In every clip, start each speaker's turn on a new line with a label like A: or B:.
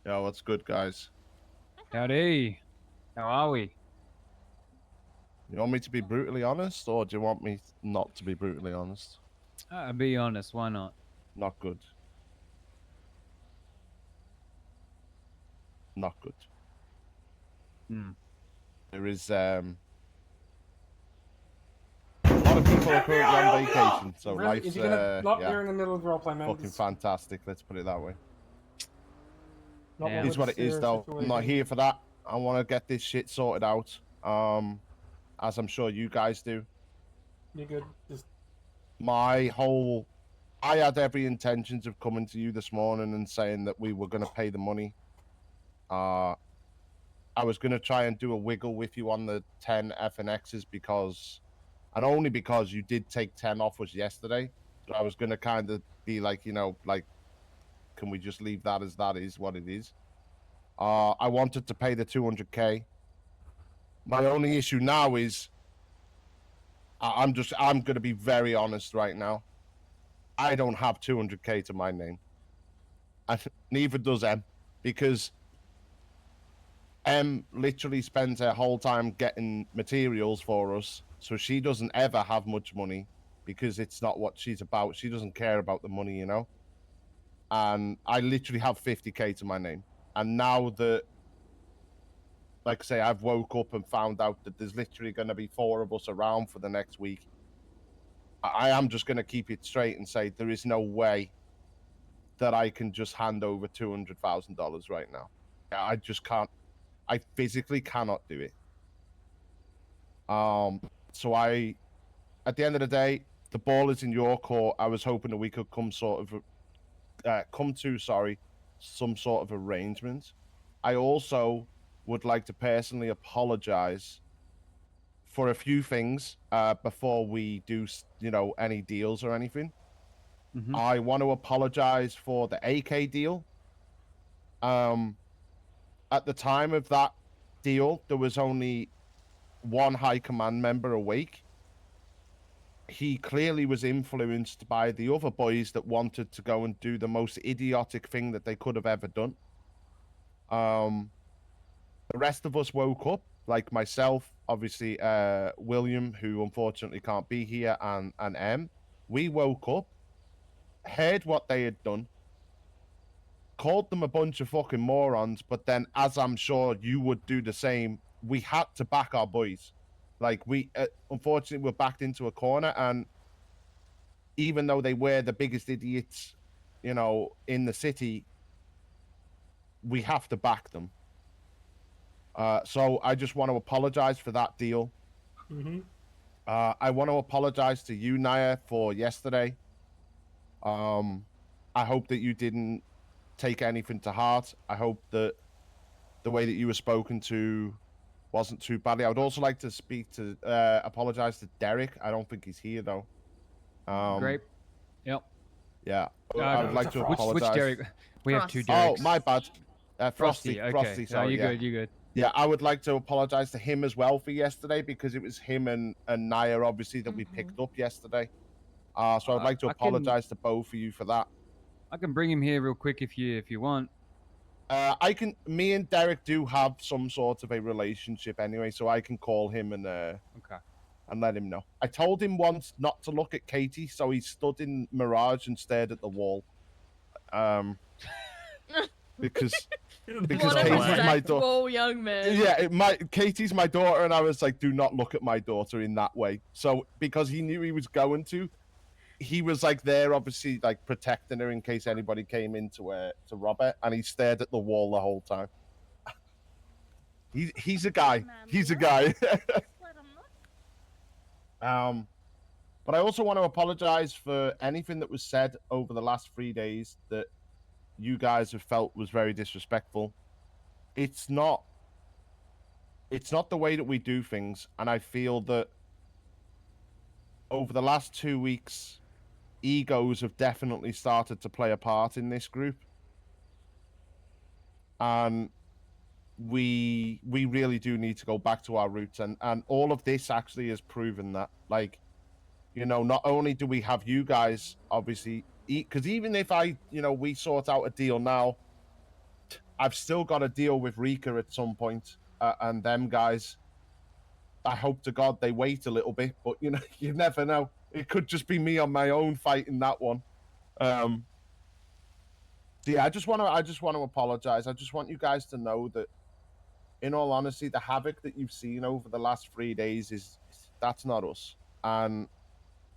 A: Yo, what's good, guys?
B: Howdy. How are we?
A: You want me to be brutally honest, or do you want me not to be brutally honest?
B: Be honest, why not?
A: Not good. Not good.
B: Hmm.
A: There is a lot of people are currently on vacation, so
C: really?
A: life's
C: Is he gonna not
A: yeah,
C: here in the middle of roleplay, man?
A: fucking fantastic. Let's put it that way.
C: Not
B: Yeah.
C: what
A: It is what it is, though. I'm not here for that. I want to get this shit sorted out. As I'm sure you guys do.
C: You good? Just
A: I had every intentions of coming to you this morning and saying that we were going to pay the money. I was going to try and do a wiggle with you on the 10 FNXs and only because you did take 10 off us yesterday. So I was going to kind of be like, can we just leave that as that is what it is? I wanted to pay the 200K. My only issue now is I'm going to be very honest right now. I don't have 200K to my name. And neither does M, because M literally spends her whole time getting materials for us, so she doesn't ever have much money because it's not what she's about. She doesn't care about the money, And I literally have 50K to my name. And now that, like I say, I've woke up and found out that there's literally going to be 4 of us around for the next week, I am just going to keep it straight and say there is no way that I can just hand over $200,000 right now. I just can't. I physically cannot do it. So at the end of the day, the ball is in your court. I was hoping that we could come to some sort of arrangement. I also would like to personally apologize for a few things before we do, any deals or anything.
B: Mm-hmm.
A: I want to apologize for the AK deal. At the time of that deal, there was only one high command member awake. He clearly was influenced by the other boys that wanted to go and do the most idiotic thing that they could have ever done. The rest of us woke up, like myself, obviously William, who unfortunately can't be here, and M. We woke up, heard what they had done, called them a bunch of fucking morons, but then, as I'm sure you would do the same, we had to back our boys. Like, we, unfortunately, were backed into a corner, and even though they were the biggest idiots, in the city, we have to back them. So I just want to apologize for that deal.
C: Mm-hmm.
A: I want to apologize to you, Naya, for yesterday. I hope that you didn't take anything to heart. I hope that the way that you were spoken to wasn't too badly. I would also like to apologize to Derek. I don't think he's here, though.
B: Great. Yep.
A: Yeah. I would like to apologize.
B: Which Derek? We have 2 Dereks.
A: Oh, my bad. Frosty.
B: Okay.
A: Frosty, sorry.
B: No, you're good.
A: Yeah, I would like to apologize to him as well for yesterday, because it was him and Naya, obviously, that we picked up yesterday. So I'd like to apologize to both of you for that.
B: I can bring him here real quick if you want.
A: Me and Derek do have some sort of a relationship anyway, so I can call him and and let him know. I told him once not to look at Katie, so he stood in Mirage and stared at the wall. Because Katie's my daughter.
D: Young man.
A: Yeah, Katie's my daughter, and I was like, do not look at my daughter in that way. So because he knew he was going to, he was like there, obviously, like protecting her in case anybody came in to rob her, and he stared at the wall the whole time. He's a guy. He's a guy. But I also want to apologize for anything that was said over the last 3 days that you guys have felt was very disrespectful. It's not the way that we do things, and I feel that over the last 2 weeks, egos have definitely started to play a part in this group, and we really do need to go back to our roots, and all of this actually has proven that, like, not only do we have you guys, obviously, because even if we sort out a deal now, I've still got to deal with Rika at some point, and them guys. I hope to God they wait a little bit, but you know, you never know. It could just be me on my own fighting that one. So yeah, I just want to apologize. I just want you guys to know that, in all honesty, the havoc that you've seen over the last 3 days that's not us, and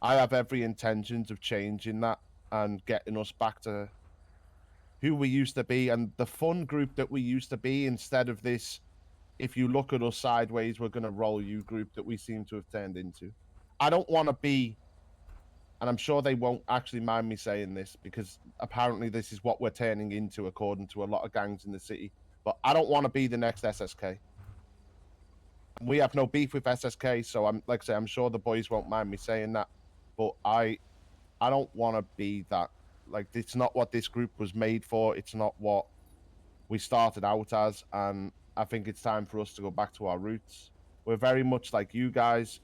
A: I have every intentions of changing that and getting us back to who we used to be and the fun group that we used to be, instead of this, if you look at us sideways, we're going to roll you group that we seem to have turned into. I don't want to be, and I'm sure they won't actually mind me saying this, because apparently this is what we're turning into according to a lot of gangs in the city, but I don't want to be the next SSK. We have no beef with SSK, so like I say, I'm sure the boys won't mind me saying that, but I don't want to be that. Like, it's not what this group was made for. It's not what we started out as, and I think it's time for us to go back to our roots. We're very much like you guys.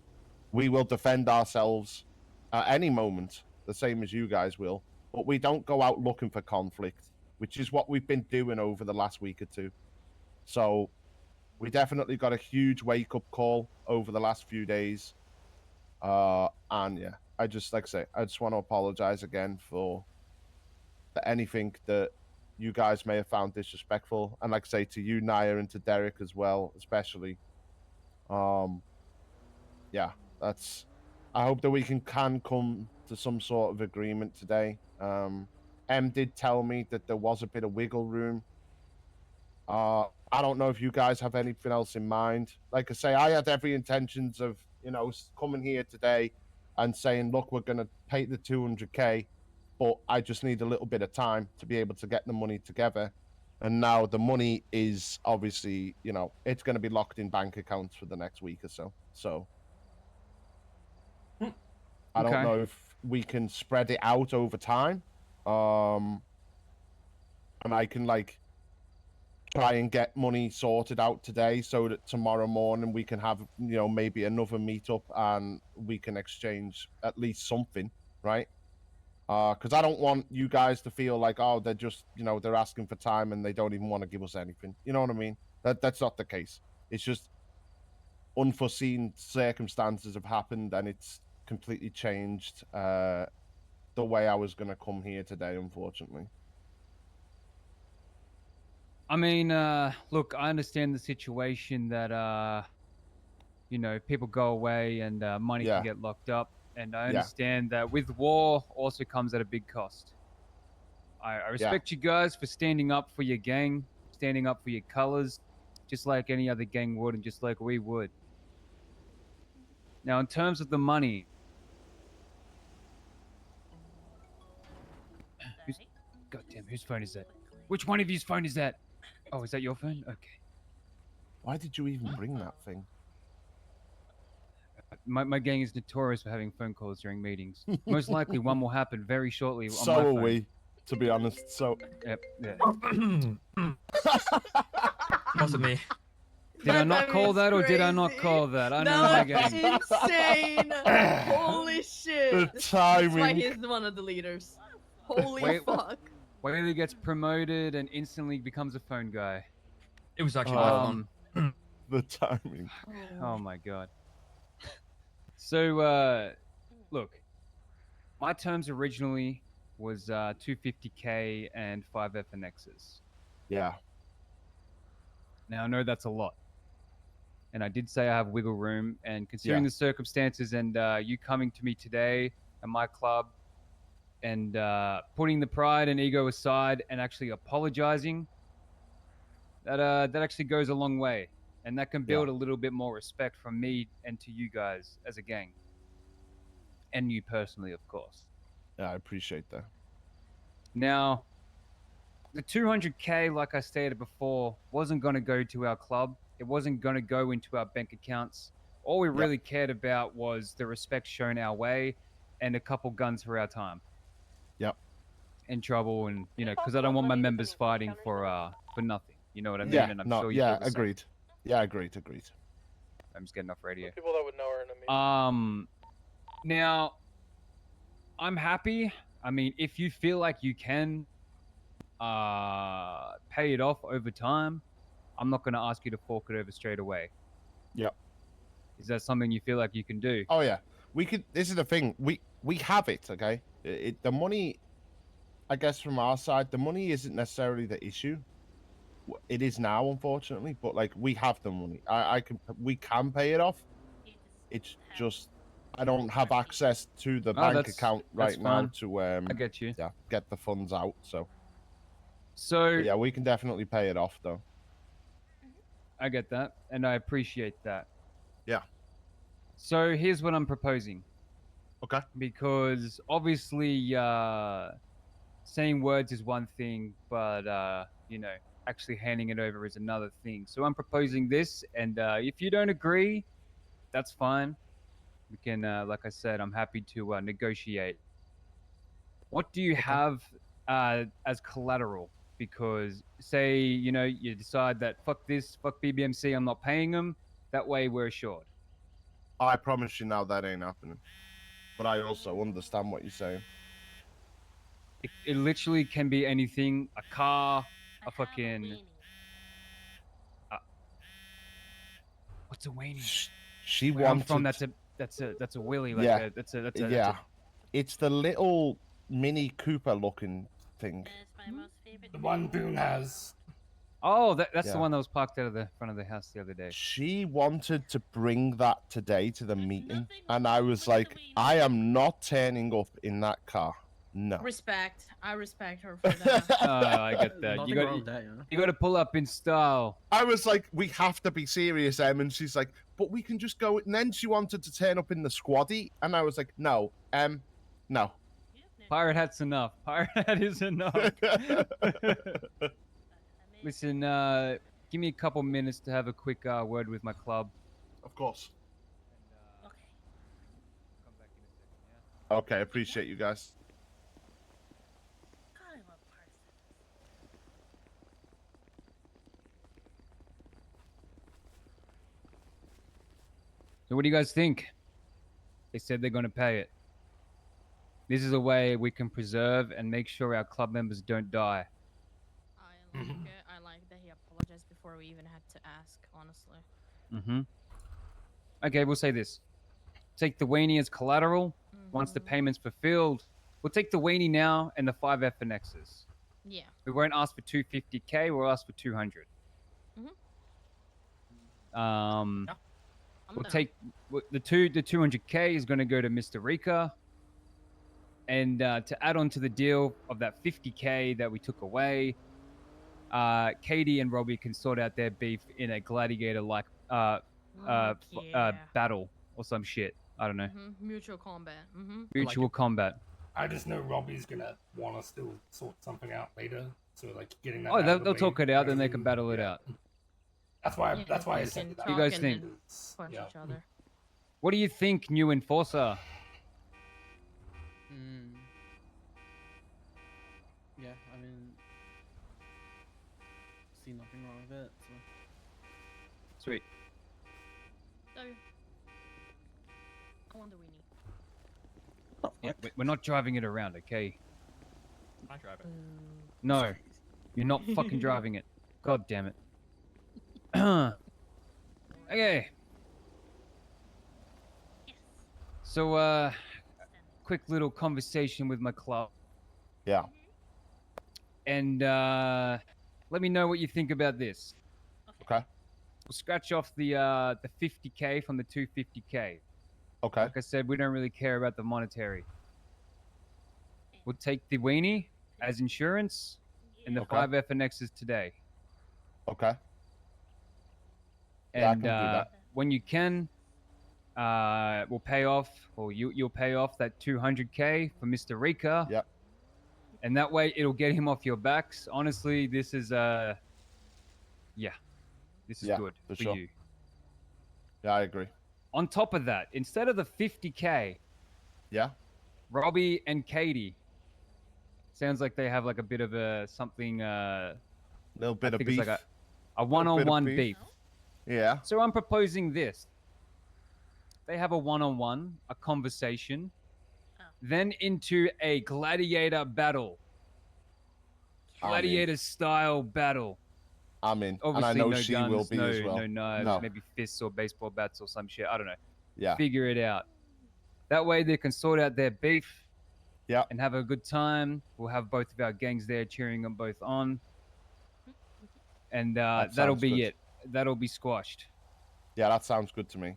A: We will defend ourselves at any moment, the same as you guys will, but we don't go out looking for conflict, which is what we've been doing over the last week or two. So we definitely got a huge wake-up call over the last few days. And yeah, I just want to apologize again for anything that you guys may have found disrespectful, and like I say, to you, Naya, and to Derek as well, especially. Yeah, I hope that we can come to some sort of agreement today. M did tell me that there was a bit of wiggle room. I don't know if you guys have anything else in mind. Like I say, I had every intentions of, you know, coming here today and saying, look, we're going to pay the 200K, but I just need a little bit of time to be able to get the money together. And now the money is obviously, you know, it's going to be locked in bank accounts for the next week or so. So I don't know if we can spread it out over time. And I can, like, try and get money sorted out today so that tomorrow morning we can have, you know, maybe another meetup and we can exchange at least something, right? Because I don't want you guys to feel like, oh, they're just, you know, they're asking for time and they don't even want to give us anything. You know what I mean? That's not the case. It's just unforeseen circumstances have happened and it's completely changed the way I was going to come here today, unfortunately.
B: I mean, look, I understand the situation that, you know, people go away and money can get locked up. And I understand that with war also comes at a big cost. I respect you guys for standing up for your gang, standing up for your colors, just like any other gang would and just like we would. Now, in terms of the money, goddamn, whose phone is that? Which one of you's phone is that? Oh, is that your phone? Okay.
A: Why did you even bring that thing?
B: My gang is notorious for having phone calls during meetings. Most likely one will happen very shortly on
A: so
B: my phone.
A: are we, to be honest. So.
B: Yep. Yeah.
D: Wasn't me.
B: Did I not call that or did I not call that? I know my gang.
E: Insane! Holy shit!
A: The timing.
E: That's why he's one of the leaders. Holy fuck.
B: Whaley gets promoted and instantly becomes a phone guy.
D: It was actually my fun.
A: The timing.
B: Oh my god. So, look, my terms originally was 250K and 5 FNXs.
A: Yeah.
B: Now, I know that's a lot. And I did say I have wiggle room, and considering the circumstances and you coming to me today at my club and putting the pride and ego aside and actually apologizing, that actually goes a long way. And that can build a little bit more respect from me and to you guys as a gang. And you personally, of course.
A: Yeah, I appreciate that.
B: Now, the 200K, like I stated before, wasn't going to go to our club. It wasn't going to go into our bank accounts. All we really cared about was the respect shown our way and a couple guns for our time.
A: Yep.
B: In trouble and, you know, because I don't want my members fighting for nothing. You know what I mean? And I'm sure you feel the same.
A: Agreed. Yeah, agreed.
B: I'm just getting off radio.
F: People that would know are in a meeting.
B: Now, I'm happy. I mean, if you feel like you can pay it off over time. I'm not going to ask you to fork it over straight away.
A: Yep.
B: Is that something you feel like you can do?
A: Oh yeah, we could. This is the thing. We have it. Okay. The money, I guess, from our side, the money isn't necessarily the issue. It is now, unfortunately, but like we have the money. We can pay it off. It's just I don't have access to the bank account right now to
B: I get you.
A: Yeah, get the funds out. So
B: So
A: yeah, we can definitely pay it off though.
B: I get that, and I appreciate that.
A: Yeah.
B: So here's what I'm proposing.
A: Okay.
B: Because obviously, saying words is one thing, but you know, actually handing it over is another thing. So I'm proposing this, and if you don't agree, that's fine. We can, like I said, I'm happy to negotiate. What do you have as collateral? Because say, you know, you decide that fuck this, fuck BBMC, I'm not paying them. That way we're assured.
A: I promise you now that ain't happening. But I also understand what you're saying.
B: It literally can be anything: a car, a fucking. What's a weenie?
A: She
B: Where I'm
A: wanted.
B: from, that's a willy. Like
A: Yeah.
B: That's
A: Yeah. It's the little Mini Cooper looking thing.
C: The one Boone has.
B: Oh, that's
A: Yeah.
B: the one that was parked out of the front of the house the other day.
A: She wanted to bring that today to the meeting, and I was like, I am not turning up in that car. No.
E: Respect. I respect her for that.
B: I get that.
D: Nothing wrong with that, you know?
B: You got to pull up in style.
A: I was like, we have to be serious, Em, and she's like, but we can just go. And then she wanted to turn up in the squaddy, and I was like, no, no.
B: Pirate hat's enough. Pirate hat is enough. Listen, give me a couple minutes to have a quick word with my club.
A: Of course.
B: Come back in a second, yeah?
A: Okay, appreciate you guys.
B: So what do you guys think? They said they're going to pay it. This is a way we can preserve and make sure our club members don't die.
E: I like it. I like that he apologized before we even had to ask, honestly.
B: Mm-hmm. Okay, we'll say this. Take the weenie as collateral. Once the payment's fulfilled, we'll take the weenie now and the 5 FNXs.
E: Yeah.
B: We won't ask for 250K, we'll ask for 200. We'll take the 200K is going to go to Mr. Rika. And to add on to the deal of that 50K that we took away, Katie and Robbie can sort out their beef in a gladiator-like battle or some shit. I don't know.
E: Mutual combat.
B: Mutual combat.
C: I just know Robbie's gonna want to still sort something out later. So like getting that.
B: Oh, they'll talk it out, then they can battle it out.
C: That's why. That's why I said that.
B: What do you guys think?
E: Punch each other.
B: What do you think, new enforcer?
G: Yeah, I mean, see nothing wrong with it. So.
B: Sweet.
E: So, I want the weenie.
B: Yeah, we're not driving it around, okay?
D: I drive it.
B: No, you're not fucking driving it. God damn it. Okay. So, quick little conversation with my club.
A: Yeah.
B: And let me know what you think about this.
A: Okay.
B: We'll scratch off the 50K from the 250K.
A: Okay.
B: Like I said, we don't really care about the monetary. We'll take the weenie as insurance and the 5 FNXs today.
A: Okay. Yeah, I
B: And
A: can do that.
B: when you can, we'll pay off, or you'll pay off that 200K for Mr. Rika.
A: Yep.
B: And that way it'll get him off your backs. Honestly, this is this is good for
A: sure.
B: you.
A: Yeah, I agree.
B: On top of that, instead of the 50K,
A: Yeah.
B: Robbie and Katie, sounds like they have like a bit of a something.
A: Little bit of
B: it's
A: beef.
B: like a one-on-one
A: beef.
B: beef.
A: Yeah.
B: So I'm proposing this. They have a one-on-one, a conversation, then into a gladiator battle. Gladiator style battle.
A: I'm in.
B: Obviously,
A: and I know
B: no
A: she
B: guns,
A: will be
B: no,
A: as well.
B: no knives,
A: No.
B: maybe fists or baseball bats or some shit. I don't know.
A: Yeah.
B: Figure it out. That way they can sort out their beef.
A: Yeah.
B: And have a good time. We'll have both of our gangs there cheering them both on. And that'll
A: sounds
B: be
A: good.
B: it. That'll be squashed.
A: Yeah, that sounds good to me.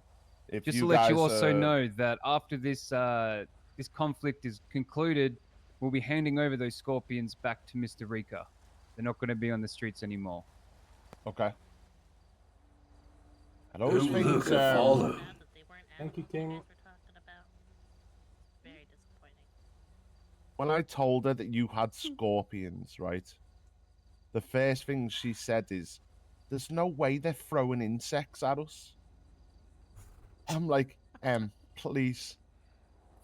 A: If
B: Just
A: you
B: to let you
A: guys,
B: also know that after this this conflict is concluded, we'll be handing over those scorpions back to Mr. Rika. They're not going to be on the streets anymore.
A: Okay. And those
C: Ooh,
A: things,
C: look, I follow.
E: Thank
C: you, King.
E: Very disappointing.
A: when I told her that you had scorpions, right? The first thing she said is, "There's no way they're throwing insects at us." I'm like, please,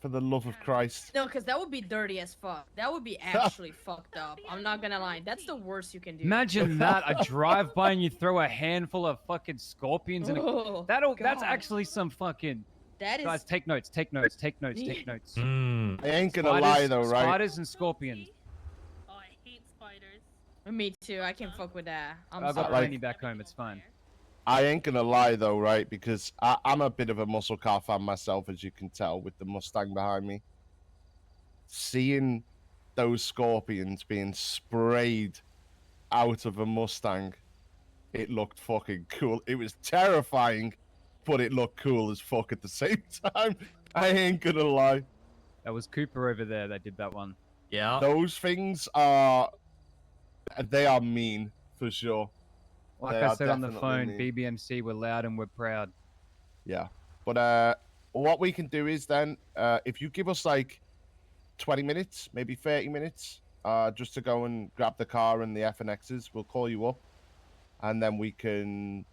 A: for the love of Christ.
E: No, because that would be dirty as fuck. That would be actually fucked up. I'm not gonna lie. That's the worst you can do.
B: Imagine that, a drive-by and you throw a handful of fucking scorpions in
E: Oh,
B: that's
E: God.
B: actually some fucking...
E: That is.
B: Guys, take notes, take notes, take notes, take notes.
A: I ain't gonna lie though, right?
B: Spiders and scorpions.
E: Oh, I hate spiders. Me too. I can fuck with that. I'm
B: I got
E: sorry.
B: Randy back home, it's fine.
A: I ain't gonna lie though, right? Because I'm a bit of a muscle car fan myself, as you can tell with the Mustang behind me. Seeing those scorpions being sprayed out of a Mustang, it looked fucking cool. It was terrifying, but it looked cool as fuck at the same time. I ain't gonna lie.
B: That was Cooper over there that did that one.
D: Yeah.
A: Those things they are mean for sure.
B: Like
A: They
B: I
A: are
B: said on the
A: definitely
B: phone,
A: mean.
B: BBMC, we're loud and we're proud.
A: Yeah, but what we can do is then, if you give us like 20 minutes, maybe 30 minutes, just to go and grab the car and the FNXs, we'll call you up, and then we can,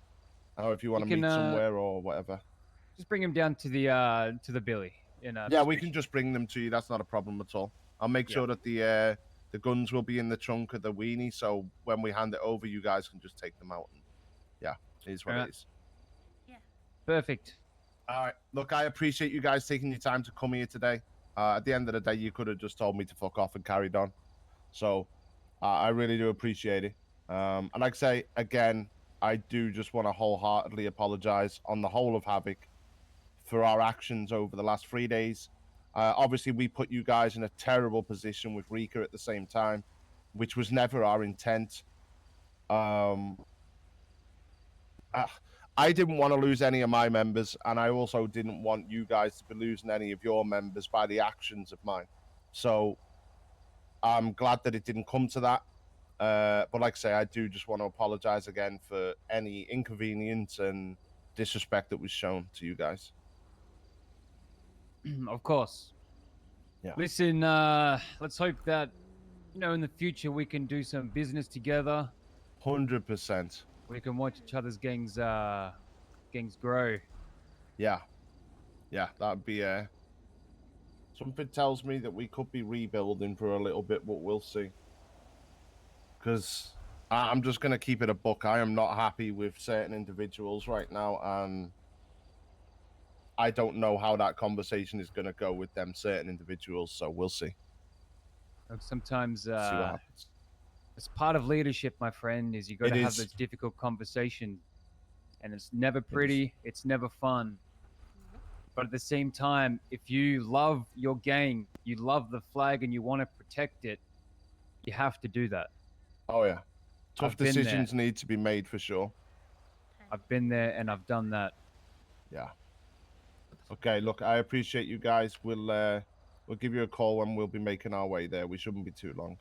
A: if you want to
B: can,
A: meet somewhere or whatever.
B: Just bring him down to the Billy.
A: Yeah, we can just bring them to you. That's not a problem at all. I'll make sure that the guns will be in the trunk of the weenie, so when we hand it over, you guys can just take them out. And, yeah, it is what it is.
B: Perfect.
A: All right. Look, I appreciate you guys taking your time to come here today. At the end of the day, you could have just told me to fuck off and carried on. So I really do appreciate it. And like I say, again, I do just want to wholeheartedly apologize on the whole of Havoc for our actions over the last 3 days. Obviously, we put you guys in a terrible position with Rika at the same time, which was never our intent. I didn't want to lose any of my members, and I also didn't want you guys to be losing any of your members by the actions of mine. So I'm glad that it didn't come to that. But like I say, I do just want to apologize again for any inconvenience and disrespect that was shown to you guys.
B: Of course.
A: Yeah.
B: Listen, let's hope that, in the future we can do some business together.
A: 100%.
B: We can watch each other's gangs grow.
A: Yeah. Yeah, that'd be something tells me that we could be rebuilding for a little bit, but we'll see. Because I'm just going to keep it a buck. I am not happy with certain individuals right now, and I don't know how that conversation is going to go with them certain individuals, so we'll see.
B: Look, sometimes
A: See what happens.
B: it's part of leadership, my friend, is you got to
A: It
B: have
A: is.
B: those difficult conversations. And it's never pretty, it's never fun. But at the same time, if you love your gang, you love the flag, and you want to protect it, you have to do that.
A: Oh, yeah. Tough
B: I've been there.
A: decisions need to be made for sure.
B: I've been there and I've done that.
A: Yeah. Okay, look, I appreciate you guys. We'll give you a call when we'll be making our way there. We shouldn't be too long.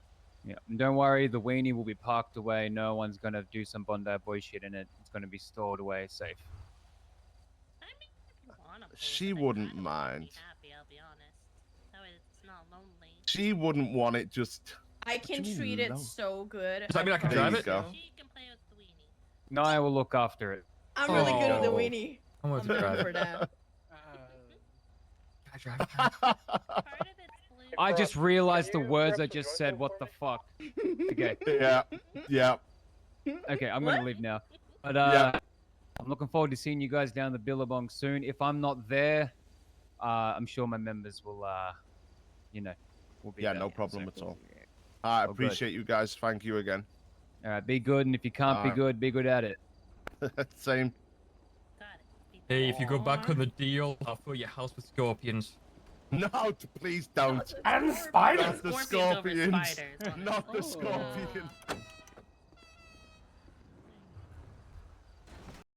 B: Yeah, and don't worry, the weenie will be parked away. No one's going to do some Bondi boy shit in it. It's going to be stored away safe.
E: I mean, if you wanna play
A: She
E: with it,
A: wouldn't
E: I would
A: mind.
E: Be happy, I'll be honest. That way it's not lonely.
A: She wouldn't want it just...
E: I can
A: What do you
E: treat
A: mean,
E: it
A: no?
E: so good.
D: Does that mean I can
A: There
D: drive
A: you
D: it?
A: go.
E: She can play with the weenie.
B: Naya will look after it.
E: I'm really good with the
A: Oh.
E: weenie.
D: I'm
E: I'm
D: going to
E: down
D: drive
E: for
D: it.
E: that.
D: Can I drive it?
E: Part of it's blue.
B: I just realized the words I just said. What the fuck? Okay,
A: Yeah.
B: okay, I'm going to leave now. But
A: Yeah.
B: I'm looking forward to seeing you guys down the Billabong soon. If I'm not there, I'm sure my members will, will be
A: Yeah,
B: there.
A: no problem at all. I
B: Oh, good.
A: appreciate you guys. Thank you again.
B: All right, be good, and if you can't be good at it.
A: Same.
D: Hey, if you go back on the deal, I'll fill your house with scorpions.
A: No, please don't.
C: And spiders.
A: Not the
H: Scorpions over
A: scorpions.
H: spiders,
A: Not the
G: Oh.
A: scorpion.